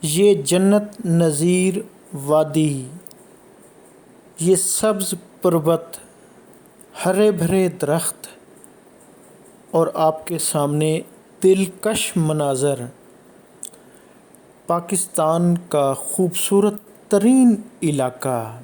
یہ جنت نظیر وادی، یہ سبز پربت، ہرے بھرے درخت اور آپ کے سامنے دلکش مناظر، پاکستان کا خوبصورت ترین علاقہ۔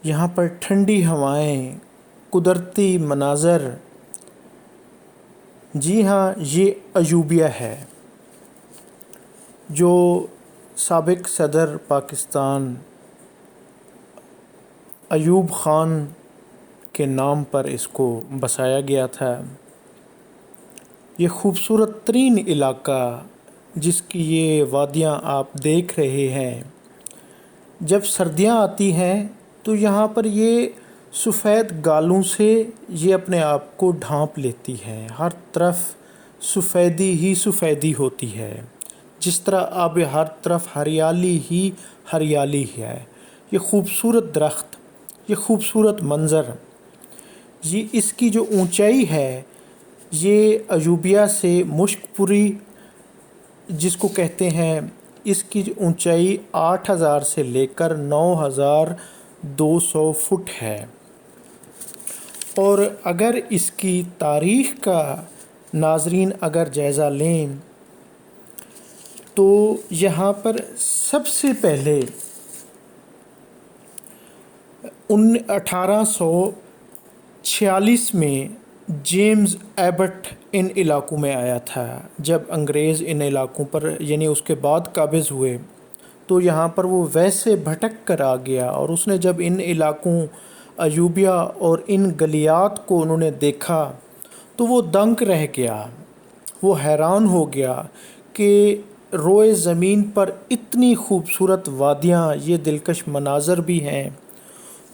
یہاں پر ٹھنڈی ہوائیں، قدرتی مناظر۔ جی ہاں، یہ ایوبیہ ہے جو سابق صدر پاکستان ایوب خان کے نام پر اس کو بسایا گیا تھا۔ یہ خوبصورت ترین علاقہ جس کی یہ وادیاں آپ دیکھ رہے ہیں، جب سردیاں آتی ہیں تو یہاں پر یہ سفید گالوں سے یہ اپنے آپ کو ڈھانپ لیتی ہے۔ ہر طرف سفیدی ہی سفیدی ہوتی ہے، جس طرح اب ہر طرف ہریالی ہی ہریالی ہے۔ یہ خوبصورت درخت، یہ خوبصورت منظر، یہ اس کی جو اونچائی ہے، یہ ایوبیہ سے مشک پوری جس کو کہتے ہیں، اس کی جو اونچائی 8,000 سے لے کر 9,200 فٹ ہے۔ اور اگر اس کی تاریخ کا ناظرین اگر جائزہ لیں تو یہاں پر سب سے پہلے 1846 میں جیمز ایبٹ ان علاقوں میں آیا تھا۔ جب انگریز ان علاقوں پر یعنی اس کے بعد قابض ہوئے تو یہاں پر وہ ویسے بھٹک کر آ گیا، اور اس نے جب ان علاقوں ایوبیہ اور ان گلیات کو انہوں نے دیکھا تو وہ دنگ رہ گیا، وہ حیران ہو گیا کہ روئے زمین پر اتنی خوبصورت وادیاں، یہ دلکش مناظر بھی ہیں۔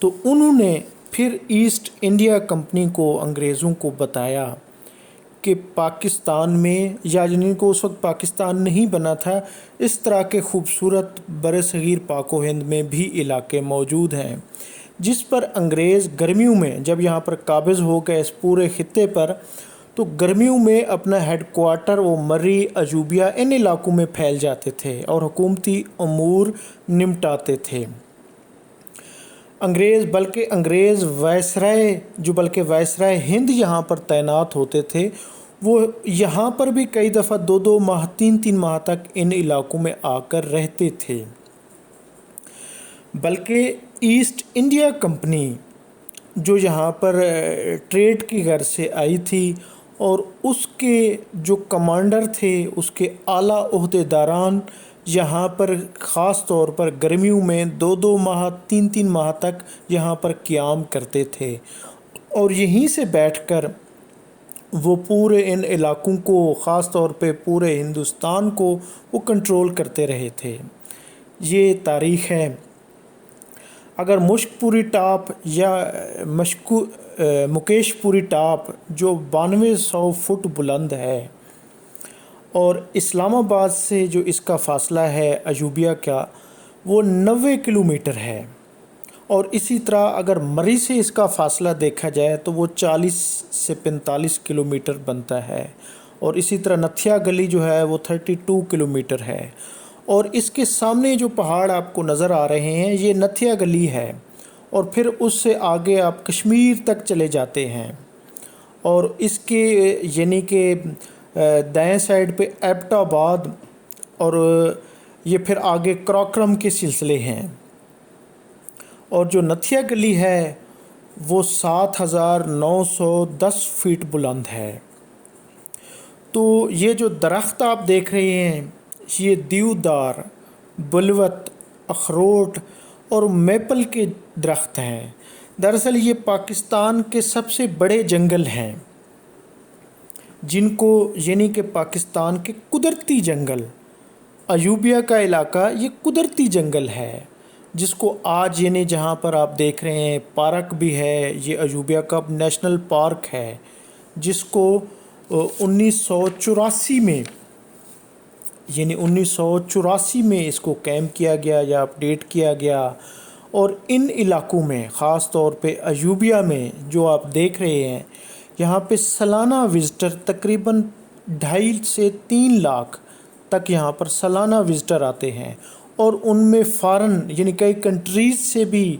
تو انہوں نے پھر ایسٹ انڈیا کمپنی کو، انگریزوں کو بتایا کہ پاکستان میں، یا جن کو اس وقت پاکستان نہیں بنا تھا، اس طرح کے خوبصورت برصغیر پاک و ہند میں بھی علاقے موجود ہیں، جس پر انگریز گرمیوں میں جب یہاں پر قابض ہو گئے اس پورے خطے پر، تو گرمیوں میں اپنا ہیڈ کوارٹر وہ مری، ایوبیہ ان علاقوں میں پھیل جاتے تھے اور حکومتی امور نمٹاتے تھے۔ انگریز بلکہ وائسرائے ہند یہاں پر تعینات ہوتے تھے، وہ یہاں پر بھی کئی دفعہ 2 ماہ 3 ماہ تک ان علاقوں میں آ کر رہتے تھے۔ بلکہ ایسٹ انڈیا کمپنی جو یہاں پر ٹریڈ کی غرض سے آئی تھی، اور اس کے جو کمانڈر تھے، اس کے اعلیٰ عہدیداران یہاں پر خاص طور پر گرمیوں میں 2 ماہ 3 ماہ تک یہاں پر قیام کرتے تھے، اور یہیں سے بیٹھ کر وہ پورے ان علاقوں کو، خاص طور پہ پورے ہندوستان کو وہ کنٹرول کرتے رہے تھے۔ یہ تاریخ ہے۔ اگر مشک پوری ٹاپ یا مکیش پوری ٹاپ جو 9200 فٹ بلند ہے، اور اسلام آباد سے جو اس کا فاصلہ ہے ایوبیہ کا، وہ 90 کلومیٹر ہے، اور اسی طرح اگر مری سے اس کا فاصلہ دیکھا جائے تو وہ 40 سے 45 کلومیٹر بنتا ہے، اور اسی طرح نتھیا گلی جو ہے وہ 32 کلومیٹر ہے۔ اور اس کے سامنے جو پہاڑ آپ کو نظر آ رہے ہیں، یہ نتھیا گلی ہے، اور پھر اس سے آگے آپ کشمیر تک چلے جاتے ہیں، اور اس کے یعنی کہ دائیں سائڈ پہ ایبٹ آباد، اور یہ پھر آگے کراکرم کے سلسلے ہیں، اور جو نتھیا گلی ہے وہ 7,910 فٹ بلند ہے۔ تو یہ جو درخت آپ دیکھ رہے ہیں، یہ دیودار، بلوت، اخروٹ اور میپل کے درخت ہیں۔ دراصل یہ پاکستان کے سب سے بڑے جنگل ہیں، جن کو یعنی کہ پاکستان کے قدرتی جنگل، ایوبیہ کا علاقہ یہ قدرتی جنگل ہے، جس کو آج یعنی جہاں پر آپ دیکھ رہے ہیں پارک بھی ہے، یہ ایوبیہ کا نیشنل پارک ہے، جس کو 1984 میں اس کو قائم کیا گیا یا اپڈیٹ کیا گیا۔ اور ان علاقوں میں خاص طور پہ ایوبیہ میں جو آپ دیکھ رہے ہیں، یہاں پہ سالانہ وزٹر تقریباً 2.5 سے 3 لاکھ تک یہاں پر سالانہ وزٹر آتے ہیں، اور ان میں فارن یعنی کئی کنٹریز سے بھی،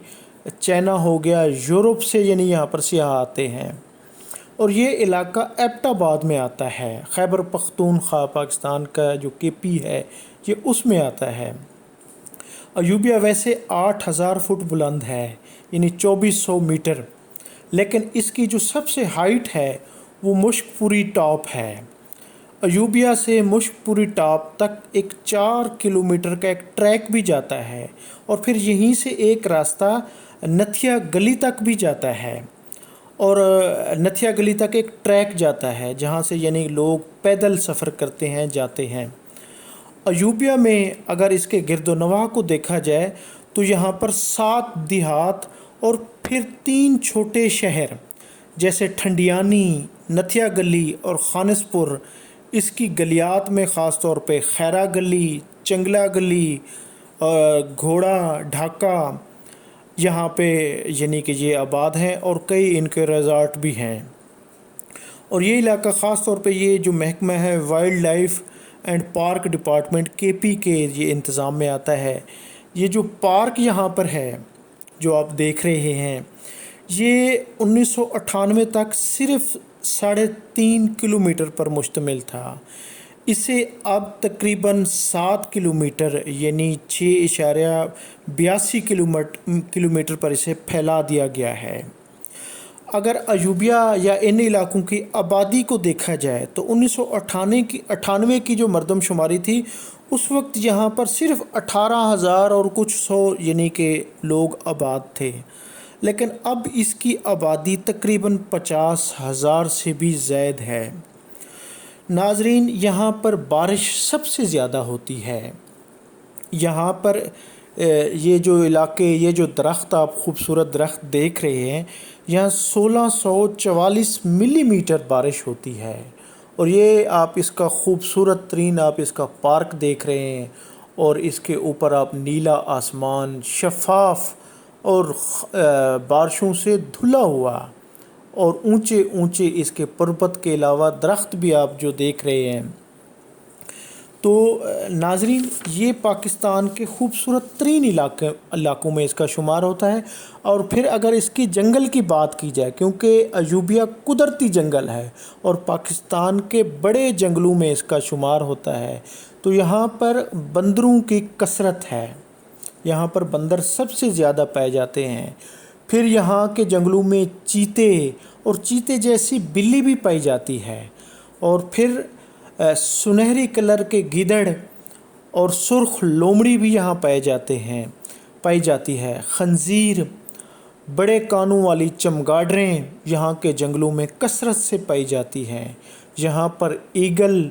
چائنا ہو گیا، یورپ سے یعنی یہاں پر سیاح آتے ہیں۔ اور یہ علاقہ ایبٹ آباد میں آتا ہے، خیبر پختونخوا پاکستان کا جو کے پی ہے یہ اس میں آتا ہے۔ ایوبیہ ویسے 8,000 فٹ بلند ہے، یعنی 2400 میٹر، لیکن اس کی جو سب سے ہائٹ ہے وہ مشک پوری ٹاپ ہے۔ ایوبیہ سے مشک پوری ٹاپ تک ایک 4 کلومیٹر کا ایک ٹریک بھی جاتا ہے، اور پھر یہیں سے ایک راستہ نتھیا گلی تک بھی جاتا ہے، اور نتھیا گلی تک ایک ٹریک جاتا ہے جہاں سے یعنی لوگ پیدل سفر کرتے ہیں، جاتے ہیں۔ ایوبیہ میں اگر اس کے گرد و نواح کو دیکھا جائے تو یہاں پر 7 دیہات اور پھر 3 چھوٹے شہر جیسے ٹھنڈیانی، نتھیا گلی اور خانس پور، اس کی گلیات میں خاص طور پہ خیرہ گلی، چنگلہ گلی، گھوڑا ڈھاکہ، یہاں پہ یعنی کہ یہ آباد ہیں، اور کئی ان کے ریزارٹ بھی ہیں۔ اور یہ علاقہ خاص طور پہ یہ جو محکمہ ہے wild life and park department K P کے یہ انتظام میں آتا ہے۔ یہ جو پارک یہاں پر ہے جو آپ دیکھ رہے ہیں، یہ 1998 تک صرف 3.5 کلومیٹر پر مشتمل تھا، اسے اب تقریباً 7 کلومیٹر یعنی 6.82 کلومیٹر پر اسے پھیلا دیا گیا ہے۔ اگر ایوبیہ یا ان علاقوں کی آبادی کو دیکھا جائے تو 1998 کی جو مردم شماری تھی اس وقت یہاں پر صرف 18,000 اور کچھ سو یعنی کہ لوگ آباد تھے، لیکن اب اس کی آبادی تقریباً 50,000 سے بھی زائد ہے۔ ناظرین، یہاں پر بارش سب سے زیادہ ہوتی ہے۔ یہاں پر یہ جو علاقے، یہ جو درخت آپ خوبصورت درخت دیکھ رہے ہیں، یہاں 1644 ملی میٹر بارش ہوتی ہے، اور یہ آپ اس کا خوبصورت ترین آپ اس کا پارک دیکھ رہے ہیں، اور اس کے اوپر آپ نیلا آسمان شفاف اور بارشوں سے دھلا ہوا، اور اونچے اونچے اس کے پربت کے علاوہ درخت بھی آپ جو دیکھ رہے ہیں۔ تو ناظرین، یہ پاکستان کے خوبصورت ترین علاقوں میں اس کا شمار ہوتا ہے۔ اور پھر اگر اس کی جنگل کی بات کی جائے، کیونکہ ایوبیہ قدرتی جنگل ہے اور پاکستان کے بڑے جنگلوں میں اس کا شمار ہوتا ہے، تو یہاں پر بندروں کی کثرت ہے، یہاں پر بندر سب سے زیادہ پائے جاتے ہیں۔ پھر یہاں کے جنگلوں میں چیتے اور چیتے جیسی بلی بھی پائی جاتی ہے، اور پھر سنہری کلر کے گیدڑ اور سرخ لومڑی بھی یہاں پائی جاتی ہے۔ خنزیر، بڑے کانوں والی چمگادڑیں یہاں کے جنگلوں میں کثرت سے پائی جاتی ہیں۔ یہاں پر ایگل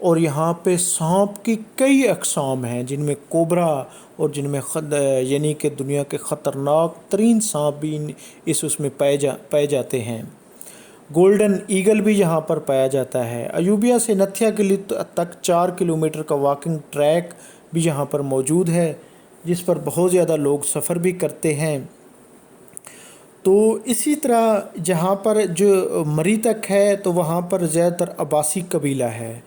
اور یہاں پہ سانپ کی کئی اقسام ہیں، جن میں کوبرا اور جن میں یعنی کہ دنیا کے خطرناک ترین سانپ بھی اس میں پائے جاتے ہیں۔ گولڈن ایگل بھی یہاں پر پایا جاتا ہے۔ ایوبیہ سے نتھیا گلی تک 4 کلومیٹر کا واکنگ ٹریک بھی یہاں پر موجود ہے، جس پر بہت زیادہ لوگ سفر بھی کرتے ہیں۔ تو اسی طرح جہاں پر جو مری تک ہے تو وہاں پر زیادہ تر عباسی قبیلہ ہے،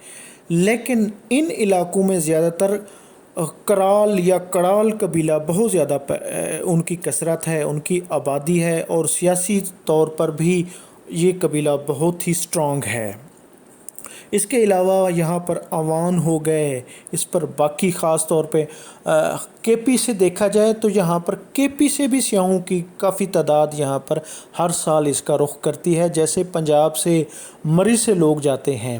لیکن ان علاقوں میں زیادہ تر کرال یا کڑال قبیلہ بہت زیادہ ان کی کثرت ہے، ان کی آبادی ہے، اور سیاسی طور پر بھی یہ قبیلہ بہت ہی سٹرونگ ہے۔ اس کے علاوہ یہاں پر عوان ہو گئے، اس پر باقی خاص طور پہ کے پی سے دیکھا جائے تو یہاں پر کے پی سے بھی سیاحوں کی کافی تعداد یہاں پر ہر سال اس کا رخ کرتی ہے، جیسے پنجاب سے مری سے لوگ جاتے ہیں۔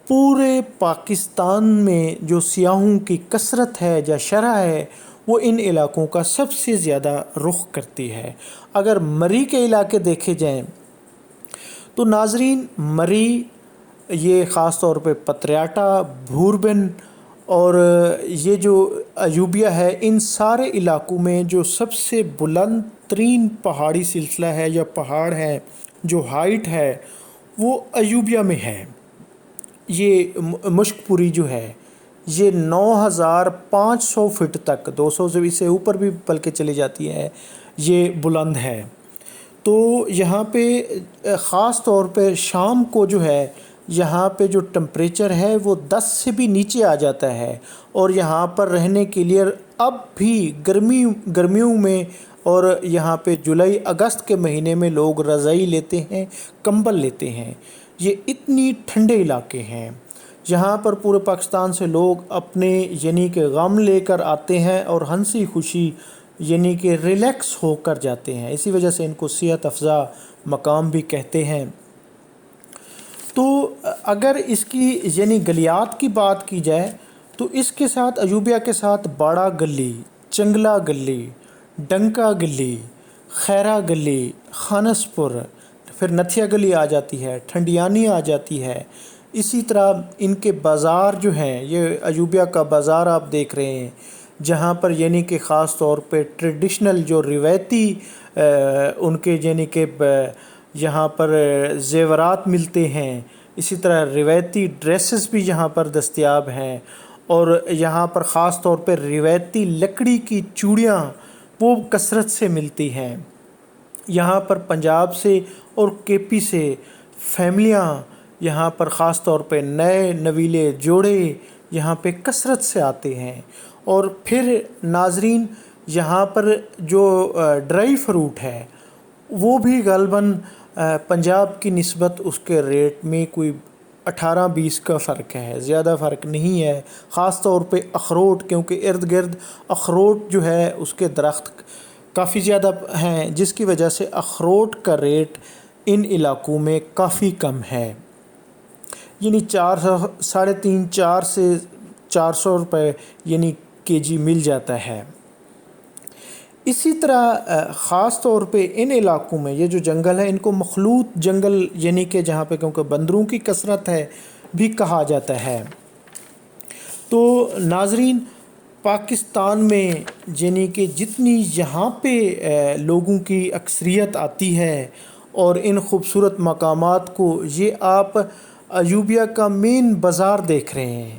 پورے پاکستان میں جو سیاحوں کی کثرت ہے یا شرح ہے وہ ان علاقوں کا سب سے زیادہ رخ کرتی ہے۔ اگر مری کے علاقے دیکھے جائیں تو ناظرین، مری یہ خاص طور پہ پتریاٹا، بھوربن اور یہ جو ایوبیہ ہے، ان سارے علاقوں میں جو سب سے بلند ترین پہاڑی سلسلہ ہے یا پہاڑ ہے، جو ہائٹ ہے، وہ ایوبیہ میں ہے۔ یہ مشک پوری جو ہے یہ 9,500 فٹ تک، 200 سے اوپر بھی بلکہ چلی جاتی ہے، یہ بلند ہے۔ تو یہاں پہ خاص طور پہ شام کو جو ہے یہاں پہ جو ٹمپریچر ہے وہ 10 سے بھی نیچے آ جاتا ہے، اور یہاں پر رہنے کے لیے اب بھی گرمیوں میں اور یہاں پہ جولائی اگست کے مہینے میں لوگ رضائی لیتے ہیں، کمبل لیتے ہیں۔ یہ اتنی ٹھنڈے علاقے ہیں، یہاں پر پورے پاکستان سے لوگ اپنے یعنی کہ غم لے کر آتے ہیں اور ہنسی خوشی یعنی کہ ریلیکس ہو کر جاتے ہیں، اسی وجہ سے ان کو صحت افزا مقام بھی کہتے ہیں۔ تو اگر اس کی یعنی گلیات کی بات کی جائے تو اس کے ساتھ ایوبیہ کے ساتھ باڑہ گلی، چنگلہ گلی، ڈنکا گلی، خیرہ گلی، خانس پور، پھر نتھیا گلی آ جاتی ہے، ٹھنڈیانی آ جاتی ہے۔ اسی طرح ان کے بازار جو ہیں، یہ ایوبیہ کا بازار آپ دیکھ رہے ہیں، جہاں پر یعنی کہ خاص طور پہ ٹریڈیشنل جو روایتی ان کے یعنی کہ یہاں پر زیورات ملتے ہیں، اسی طرح روایتی ڈریسز بھی یہاں پر دستیاب ہیں، اور یہاں پر خاص طور پہ روایتی لکڑی کی چوڑیاں وہ کثرت سے ملتی ہیں۔ یہاں پر پنجاب سے اور کے پی سے فیملیاں یہاں پر خاص طور پہ نئے نویلے جوڑے یہاں پہ کثرت سے آتے ہیں۔ اور پھر ناظرین یہاں پر جو ڈرائی فروٹ ہے وہ بھی غالباً پنجاب کی نسبت اس کے ریٹ میں کوئی 18-20 کا فرق ہے، زیادہ فرق نہیں ہے۔ خاص طور پہ اخروٹ، کیونکہ ارد گرد اخروٹ جو ہے اس کے درخت کافی زیادہ ہیں، جس کی وجہ سے اخروٹ کا ریٹ ان علاقوں میں کافی کم ہے، یعنی 350 سے 400 روپے یعنی کے جی مل جاتا ہے۔ اسی طرح خاص طور پہ ان علاقوں میں یہ جو جنگل ہے ان کو مخلوط جنگل یعنی کہ جہاں پہ کیونکہ بندروں کی کثرت ہے بھی کہا جاتا ہے۔ تو ناظرین پاکستان میں یعنی کہ جتنی یہاں پہ لوگوں کی اکثریت آتی ہے اور ان خوبصورت مقامات کو، یہ آپ ایوبیہ کا مین بازار دیکھ رہے ہیں،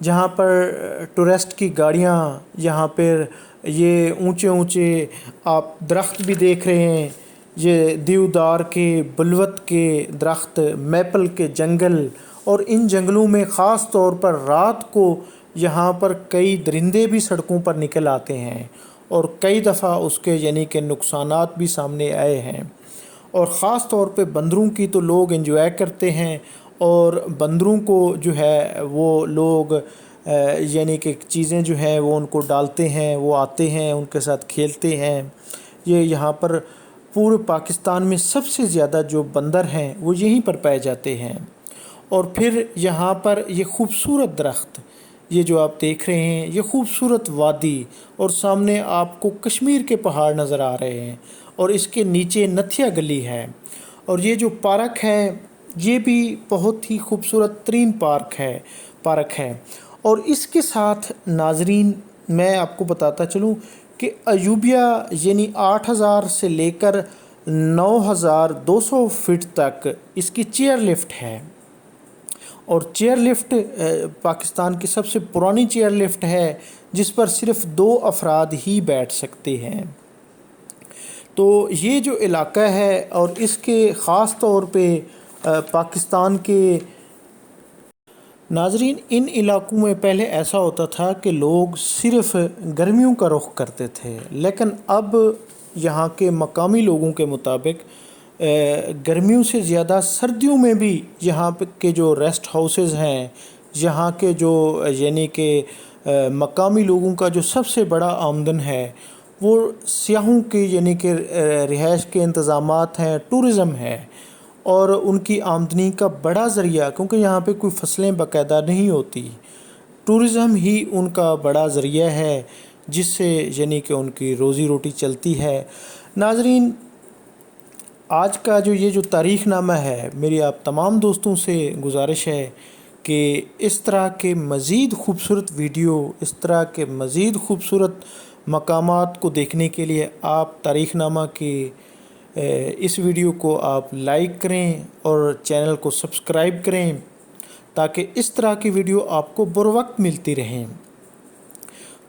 جہاں پر ٹورسٹ کی گاڑیاں، یہاں پر یہ اونچے اونچے آپ درخت بھی دیکھ رہے ہیں، یہ دیودار کے، بلوت کے درخت، میپل کے جنگل، اور ان جنگلوں میں خاص طور پر رات کو یہاں پر کئی درندے بھی سڑکوں پر نکل آتے ہیں، اور کئی دفعہ اس کے یعنی کہ نقصانات بھی سامنے آئے ہیں۔ اور خاص طور پہ بندروں کی تو لوگ انجوائے کرتے ہیں، اور بندروں کو جو ہے وہ لوگ یعنی کہ چیزیں جو ہیں وہ ان کو ڈالتے ہیں، وہ آتے ہیں ان کے ساتھ کھیلتے ہیں۔ یہ یہاں پر پورے پاکستان میں سب سے زیادہ جو بندر ہیں وہ یہیں پر پائے جاتے ہیں۔ اور پھر یہاں پر یہ خوبصورت درخت، یہ جو آپ دیکھ رہے ہیں، یہ خوبصورت وادی، اور سامنے آپ کو کشمیر کے پہاڑ نظر آ رہے ہیں، اور اس کے نیچے نتھیا گلی ہے۔ اور یہ جو پارک ہے یہ بھی بہت ہی خوبصورت ترین پارک ہے۔ اور اس کے ساتھ ناظرین میں آپ کو بتاتا چلوں کہ ایوبیہ یعنی 8000 سے لے کر 9200 فٹ تک اس کی چیئر لفٹ ہے، اور چیئر لفٹ پاکستان کی سب سے پرانی چیئر لفٹ ہے، جس پر صرف 2 افراد ہی بیٹھ سکتے ہیں۔ تو یہ جو علاقہ ہے، اور اس کے خاص طور پہ پاکستان کے ناظرین ان علاقوں میں پہلے ایسا ہوتا تھا کہ لوگ صرف گرمیوں کا رخ کرتے تھے، لیکن اب یہاں کے مقامی لوگوں کے مطابق گرمیوں سے زیادہ سردیوں میں بھی یہاں کے جو ریسٹ ہاؤسز ہیں، یہاں کے جو یعنی کہ مقامی لوگوں کا جو سب سے بڑا آمدن ہے وہ سیاحوں کے یعنی کہ رہائش کے انتظامات ہیں، ٹورزم ہے، اور ان کی آمدنی کا بڑا ذریعہ، کیونکہ یہاں پہ کوئی فصلیں باقاعدہ نہیں ہوتی، ٹورزم ہی ان کا بڑا ذریعہ ہے جس سے یعنی کہ ان کی روزی روٹی چلتی ہے۔ ناظرین آج کا یہ جو تاریخ نامہ ہے، میری آپ تمام دوستوں سے گزارش ہے کہ اس طرح کے مزید خوبصورت ویڈیو، اس طرح کے مزید خوبصورت مقامات کو دیکھنے کے لیے آپ تاریخ نامہ کی اس ویڈیو کو آپ لائک کریں اور چینل کو سبسکرائب کریں، تاکہ اس طرح کی ویڈیو آپ کو بروقت ملتی رہیں۔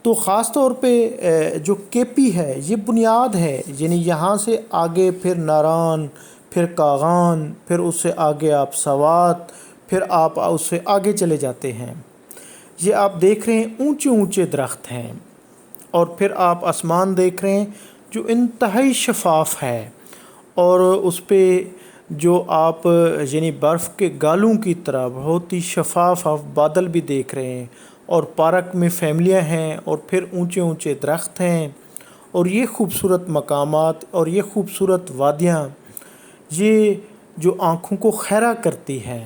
تو خاص طور پہ جو کے پی ہے یہ بنیاد ہے، یعنی یہاں سے آگے پھر ناران، پھر کاغان، پھر اس سے آگے آپ سوات، پھر آپ اس سے آگے چلے جاتے ہیں، یہ آپ دیکھ رہے ہیں اونچے اونچے درخت ہیں، اور پھر آپ آسمان دیکھ رہے ہیں جو انتہائی شفاف ہے، اور اس پہ جو آپ یعنی برف کے گالوں کی طرح بہت ہی شفاف بادل بھی دیکھ رہے ہیں، اور پارک میں فیملیاں ہیں، اور پھر اونچے اونچے درخت ہیں، اور یہ خوبصورت مقامات اور یہ خوبصورت وادیاں، یہ جو آنکھوں کو خیرہ کرتی ہیں۔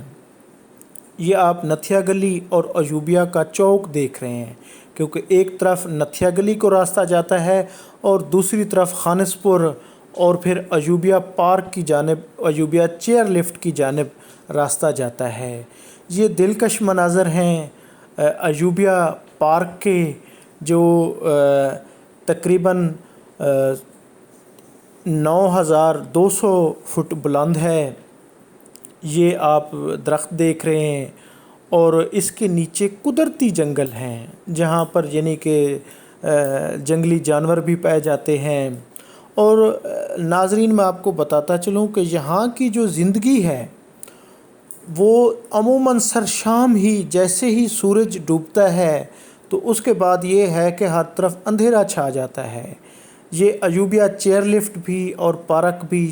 یہ آپ نتھیا گلی اور ایوبیہ کا چوک دیکھ رہے ہیں، کیونکہ ایک طرف نتھیا گلی کو راستہ جاتا ہے اور دوسری طرف خانس پور اور پھر ایوبیہ پارک کی جانب، ایوبیہ چیئر لفٹ کی جانب راستہ جاتا ہے۔ یہ دلکش مناظر ہیں ایوبیہ پارک کے، جو تقریباً 9200 فٹ بلند ہے۔ یہ آپ درخت دیکھ رہے ہیں، اور اس کے نیچے قدرتی جنگل ہیں جہاں پر یعنی کہ جنگلی جانور بھی پائے جاتے ہیں۔ اور ناظرین، میں آپ کو بتاتا چلوں کہ یہاں کی جو زندگی ہے وہ عموماً سر شام ہی، جیسے ہی سورج ڈوبتا ہے تو اس کے بعد یہ ہے کہ ہر طرف اندھیرا چھا جاتا ہے۔ یہ ایوبیہ چیئر لفٹ بھی اور پارک بھی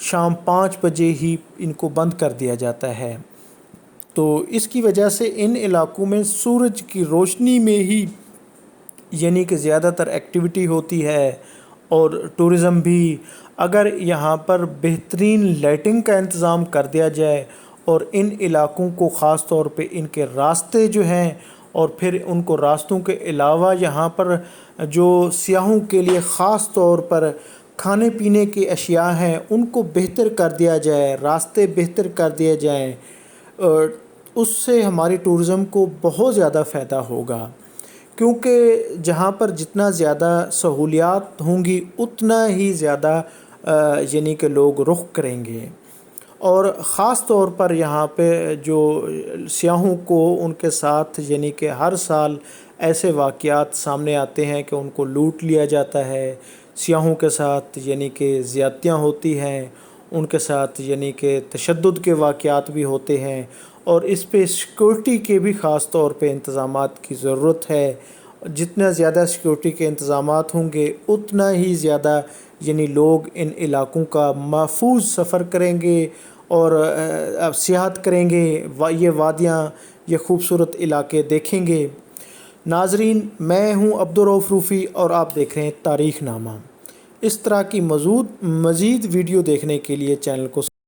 شام 5 بجے ہی ان کو بند کر دیا جاتا ہے۔ تو اس کی وجہ سے ان علاقوں میں سورج کی روشنی میں ہی یعنی کہ زیادہ تر ایکٹیویٹی ہوتی ہے، اور ٹورزم بھی۔ اگر یہاں پر بہترین لائٹنگ کا انتظام کر دیا جائے، اور ان علاقوں کو خاص طور پہ ان کے راستے جو ہیں، اور پھر ان کو راستوں کے علاوہ یہاں پر جو سیاحوں کے لیے خاص طور پر کھانے پینے کی اشیاء ہیں ان کو بہتر کر دیا جائے، راستے بہتر کر دیے جائیں، اس سے ہماری ٹورزم کو بہت زیادہ فائدہ ہوگا، کیونکہ جہاں پر جتنا زیادہ سہولیات ہوں گی اتنا ہی زیادہ یعنی کہ لوگ رخ کریں گے۔ اور خاص طور پر یہاں پہ جو سیاحوں کو ان کے ساتھ یعنی کہ ہر سال ایسے واقعات سامنے آتے ہیں کہ ان کو لوٹ لیا جاتا ہے، سیاحوں کے ساتھ یعنی کہ زیادتیاں ہوتی ہیں، ان کے ساتھ یعنی کہ تشدد کے واقعات بھی ہوتے ہیں، اور اس پہ سیکورٹی کے بھی خاص طور پہ انتظامات کی ضرورت ہے۔ جتنا زیادہ سیکورٹی کے انتظامات ہوں گے اتنا ہی زیادہ یعنی لوگ ان علاقوں کا محفوظ سفر کریں گے اور سیاحت کریں گے، یہ وادیاں، یہ خوبصورت علاقے دیکھیں گے۔ ناظرین، میں ہوں عبدالرؤف روفی اور آپ دیکھ رہے ہیں تاریخ نامہ۔ اس طرح کی مزید ویڈیو دیکھنے کے لیے چینل کو